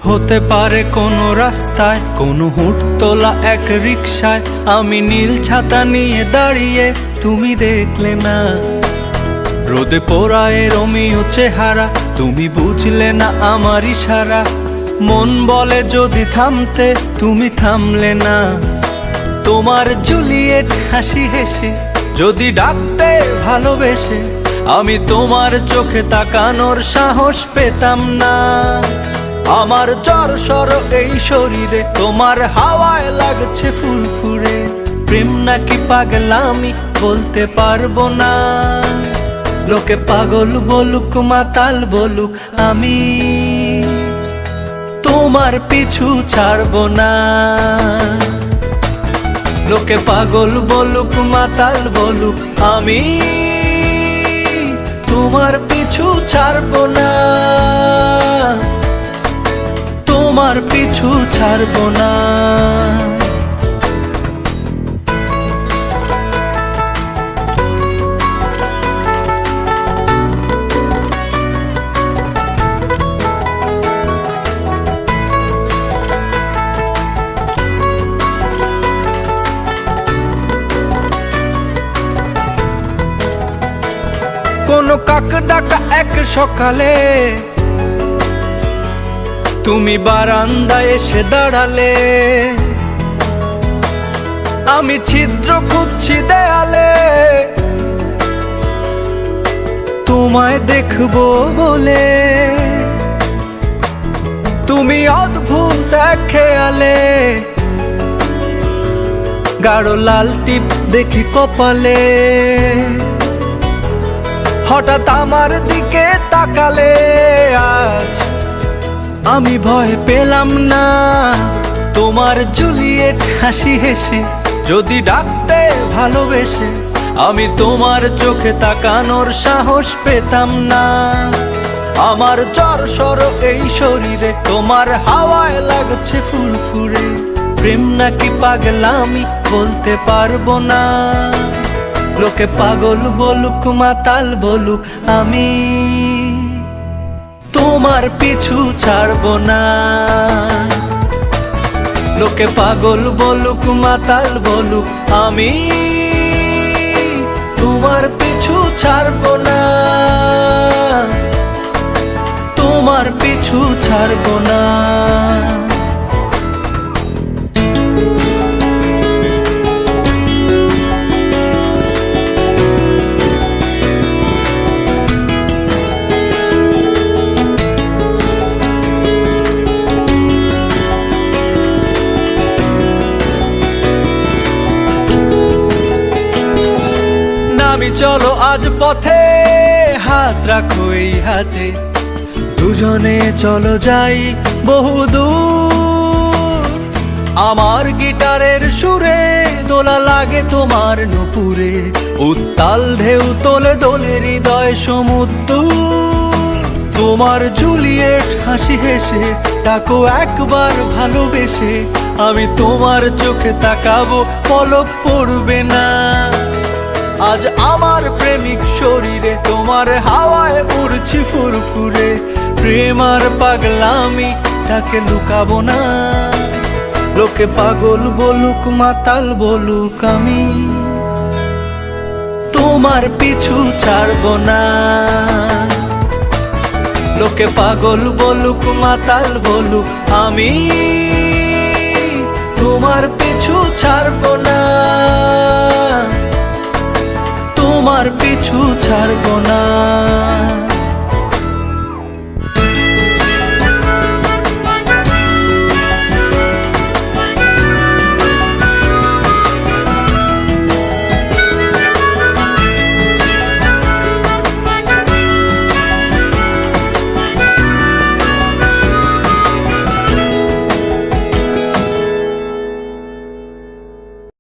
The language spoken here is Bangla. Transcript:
হতে পারে কোনো রাস্তায়, কোনো হুটতোলা এক রিকশায় আমি নীল ছাতা নিয়ে দাঁড়িয়ে, তুমি দেখলে না। রোদে পোড়ায় রোমিও চেহারা, তুমি বুঝলে না আমার ইশারা। মন বলে যদি থামতে, তুমি থামলে না। তোমার জুলিয়েট হাসি হেসে যদি ডাকতে ভালোবেসে, আমি তোমার চোখে তাকানোর সাহস পেতাম না। আমার জ্বর সর এই শরীরে, তোমার হাওয়ায় লাগছে ফুরফুরে। প্রেম নাকি পাগলামি বলতে পারবো না। লোকে পাগল বলুক মাতাল বলুক, আমি তোমার পিছু ছাড়বো না। লোকে পাগল বলুক মাতাল বলুক, আমি তোমার পিছু ছাড়বো না। তোমার পিছু ছাড়বো না। কোনো কাক ডাকা এক সকালে তুমি বারান্দায় এসে দাঁড়ালে। আমি ছিদ্র খুঁজছি দেয়ালে, তোমায় দেখবো বলে। তুমি অদ্ভুত এক খেয়ালে, গাঢ় লাল টিপ দেখি কপালে। হঠাৎ আমার দিকে তাকালে, আজ আমি ভয় পেলাম না। তোমার জুলিয়েট হাসি হেসে যদি ডাকতে ভালোবেসে, আমি তোমার চোখে তাকানোর সাহস পেতাম না। আমার জ্বর সর এই শরীরে, তোমার হাওয়ায় লাগছে ফুরফুরে। প্রেম নাকি পাগলামি বলতে পারবো না। লোকে পাগল বলুক মাতাল বলুক, আমি তোমার পিছু ছাড়বো না। লোকে পাগল বলুক মাতাল বলুক, আমি তোমার পিছু ছাড়বো না। তোমার পিছু ছাড়বো না। আমি চলো আজ পথে, হাত রাখো এই হাতে। দুজনে চলো যাই বহুদূর। আমার গিটারের সুরে দোলা লাগে তোমার নুপুরে। উত্তাল ঢেউ তোলে দোলে হৃদয় সমুদ্র। তোমার জুলিয়েট হাসি হেসে ডাকো একবার ভালোবেসে। আমি তোমার চোখে তাকাবো, পলক পড়বে না। আজ আমার প্রেমিক শরীরে, তোমার হাওয়ায় উড়ছি ফুরফুরে। প্রেম আর পাগলামি তাকে লুকাবো না। লোকে পাগল বলুক মাতাল বলুক, আমি তোমার পিছু ছাড়বো না। লোকে পাগল বলুক মাতাল বলুক, আমি তোমার পিছু ছাড়বো না। তোমার পিছু ছাড়বো না।